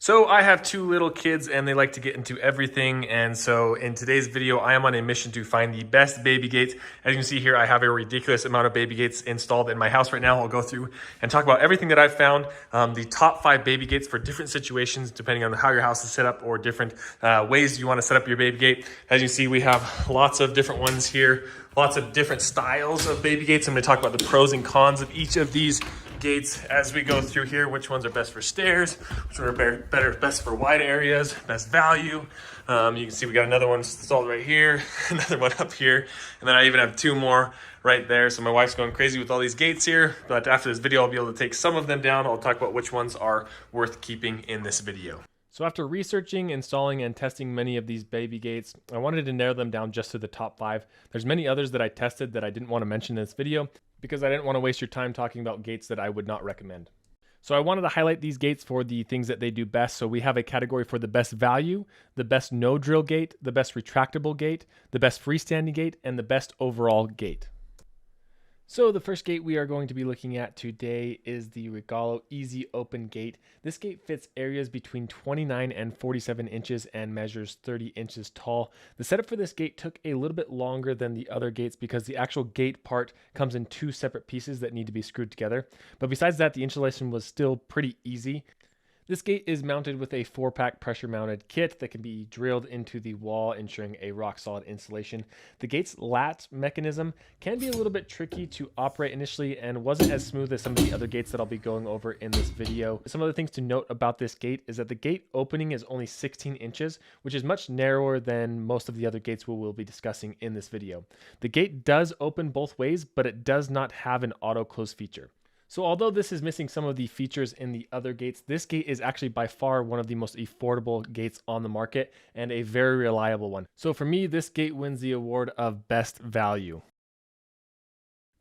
So I have two little kids and they like to get into everything, and so in today's video I am on a mission to find the best baby gates. As you can see here, I have a ridiculous amount of baby gates installed in my house right now. I'll go through and talk about everything that I've found, the top 5 baby gates for different situations depending on how your house is set up or different ways you want to set up your baby gate. As you see, we have lots of different ones here, lots of different styles of baby gates. I'm going to talk about the pros and cons of each of these gates as we go through here, which ones are best for stairs, which ones are best for wide areas, best value. You can see we got another one installed right here, another one up here, and then I even have 2 more right there. So my wife's going crazy with all these gates here, but after this video I'll be able to take some of them down. I'll talk about which ones are worth keeping in this video. So after researching, installing, and testing many of these baby gates, I wanted to narrow them down just to the top 5. There's many others that I tested that I didn't want to mention in this video because I didn't want to waste your time talking about gates that I would not recommend. So I wanted to highlight these gates for the things that they do best. So we have a category for the best value, the best no drill gate, the best retractable gate, the best freestanding gate, and the best overall gate. So the first gate we are going to be looking at today is the Regalo Easy Open Gate. This gate fits areas between 29 and 47 inches and measures 30 inches tall. The setup for this gate took a little bit longer than the other gates because the actual gate part comes in 2 separate pieces that need to be screwed together. But besides that, the installation was still pretty easy. This gate is mounted with a 4-pack pressure mounted kit that can be drilled into the wall, ensuring a rock solid installation. The gate's latch mechanism can be a little bit tricky to operate initially and wasn't as smooth as some of the other gates that I'll be going over in this video. Some other things to note about this gate is that the gate opening is only 16 inches, which is much narrower than most of the other gates we will be discussing in this video. The gate does open both ways, but it does not have an auto close feature. So although this is missing some of the features in the other gates, this gate is actually by far one of the most affordable gates on the market and a very reliable one. So for me, this gate wins the award of best value.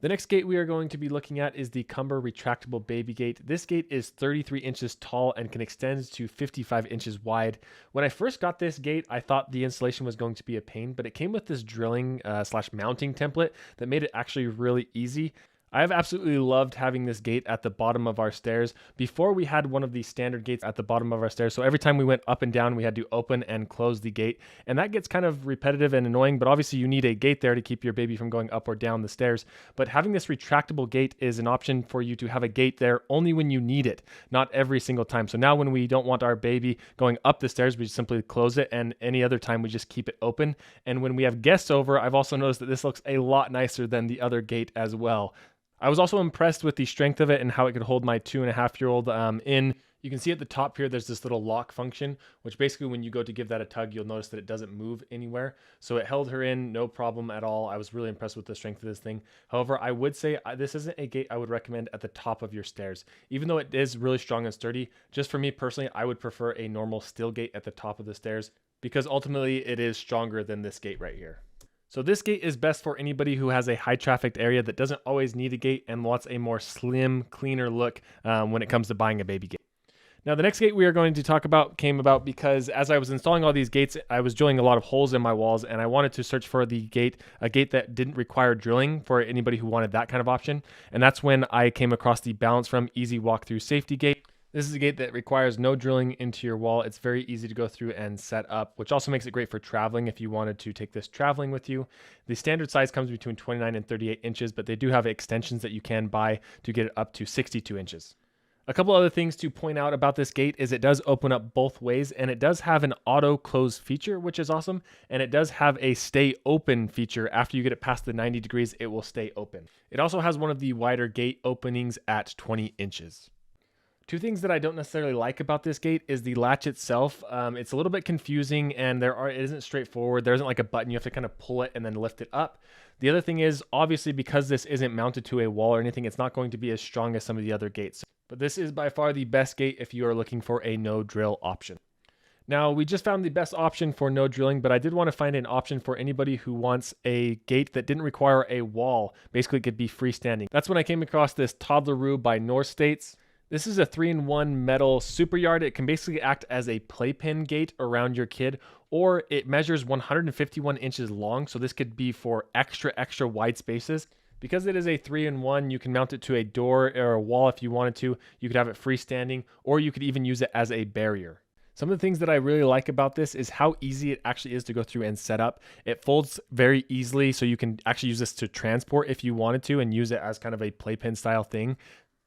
The next gate we are going to be looking at is the Cumbor retractable baby gate. This gate is 33 inches tall and can extend to 55 inches wide. When I first got this gate, I thought the installation was going to be a pain, but it came with this drilling slash mounting template that made it actually really easy. I've absolutely loved having this gate at the bottom of our stairs. Before, we had one of these standard gates at the bottom of our stairs, so every time we went up and down we had to open and close the gate, and that gets kind of repetitive and annoying, but obviously you need a gate there to keep your baby from going up or down the stairs. But having this retractable gate is an option for you to have a gate there only when you need it, not every single time. So now when we don't want our baby going up the stairs, we just simply close it, and any other time we just keep it open. And when we have guests over, I've also noticed that this looks a lot nicer than the other gate as well. I was also impressed with the strength of it and how it could hold my 2.5-year-old in. You can see at the top here, there's this little lock function, which basically when you go to give that a tug, you'll notice that it doesn't move anywhere. So it held her in, no problem at all. I was really impressed with the strength of this thing. However, I would say this isn't a gate I would recommend at the top of your stairs. Even though it is really strong and sturdy, just for me personally, I would prefer a normal steel gate at the top of the stairs because ultimately it is stronger than this gate right here. So this gate is best for anybody who has a high trafficked area that doesn't always need a gate and wants a more slim, cleaner look when it comes to buying a baby gate. Now the next gate we are going to talk about came about because as I was installing all these gates, I was drilling a lot of holes in my walls and I wanted to search for a gate that didn't require drilling for anybody who wanted that kind of option. And that's when I came across the Balance From Easy Walkthrough Safety Gate. This is a gate that requires no drilling into your wall. It's very easy to go through and set up, which also makes it great for traveling if you wanted to take this traveling with you. The standard size comes between 29 and 38 inches, but they do have extensions that you can buy to get it up to 62 inches. A couple other things to point out about this gate is it does open up both ways, and it does have an auto close feature, which is awesome, and it does have a stay open feature. After you get it past the 90 degrees, it will stay open. It also has one of the wider gate openings at 20 inches. 2 things that I don't necessarily like about this gate is the latch itself. It's a little bit confusing and it isn't straightforward. There isn't like a button. You have to kind of pull it and then lift it up. The other thing is obviously because this isn't mounted to a wall or anything, it's not going to be as strong as some of the other gates. But this is by far the best gate if you are looking for a no drill option. Now, we just found the best option for no drilling, but I did want to find an option for anybody who wants a gate that didn't require a wall. Basically, it could be freestanding. That's when I came across this Toddleroo by North States. This is a 3-in-1 metal super yard. It can basically act as a playpen gate around your kid, or it measures 151 inches long. So this could be for extra wide spaces. Because it is a 3-in-1, you can mount it to a door or a wall if you wanted to. You could have it freestanding, or you could even use it as a barrier. Some of the things that I really like about this is how easy it actually is to go through and set up. It folds very easily, so you can actually use this to transport if you wanted to and use it as kind of a playpen style thing.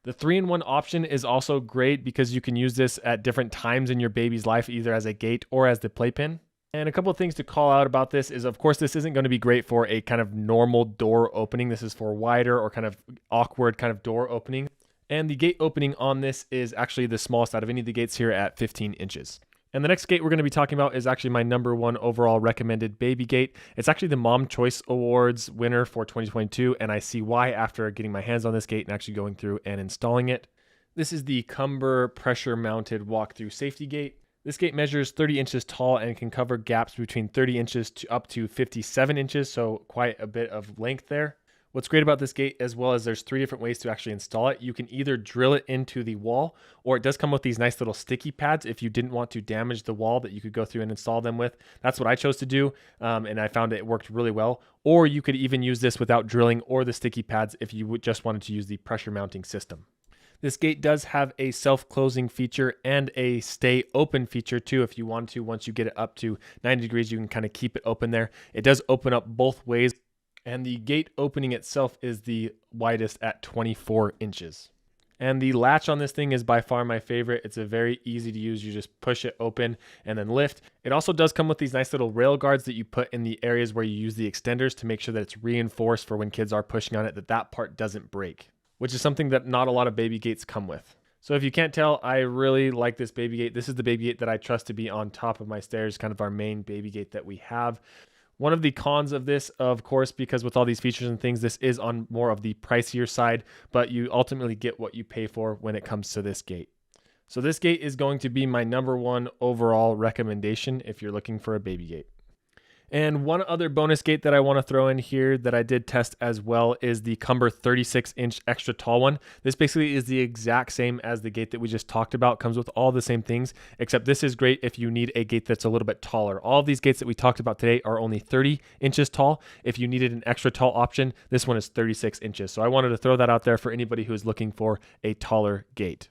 The 3-in-1 option is also great because you can use this at different times in your baby's life, either as a gate or as the playpen. And a couple of things to call out about this is, of course, this isn't going to be great for a kind of normal door opening. This is for wider or kind of awkward kind of door opening. And the gate opening on this is actually the smallest out of any of the gates here at 15 inches. And the next gate we're going to be talking about is actually my #1 overall recommended baby gate. It's actually the Mom Choice Awards winner for 2022, and I see why after getting my hands on this gate and actually going through and installing it. This is the Cumbor pressure mounted walk-through safety gate. This gate measures 30 inches tall and can cover gaps between 30 inches to up to 57 inches, so quite a bit of length there. What's great about this gate as well is there's 3 different ways to actually install it. You can either drill it into the wall, or it does come with these nice little sticky pads if you didn't want to damage the wall that you could go through and install them with. That's what I chose to do, and I found it worked really well. Or you could even use this without drilling or the sticky pads if you just wanted to use the pressure mounting system. This gate does have a self-closing feature and a stay open feature too. If you want to, once you get it up to 90 degrees, you can kind of keep it open there. It does open up both ways. And the gate opening itself is the widest at 24 inches. And the latch on this thing is by far my favorite. It's a very easy to use. You just push it open and then lift. It also does come with these nice little rail guards that you put in the areas where you use the extenders to make sure that it's reinforced for when kids are pushing on it, that part doesn't break, which is something that not a lot of baby gates come with. So if you can't tell, I really like this baby gate. This is the baby gate that I trust to be on top of my stairs, kind of our main baby gate that we have. One of the cons of this, of course, because with all these features and things, this is on more of the pricier side, but you ultimately get what you pay for when it comes to this gate. So this gate is going to be my #1 overall recommendation if you're looking for a baby gate. And one other bonus gate that I want to throw in here that I did test as well is the Cumbor 36-inch extra tall one. This basically is the exact same as the gate that we just talked about. Comes with all the same things, except this is great if you need a gate that's a little bit taller. All of these gates that we talked about today are only 30 inches tall. If you needed an extra tall option, this one is 36 inches. So I wanted to throw that out there for anybody who is looking for a taller gate.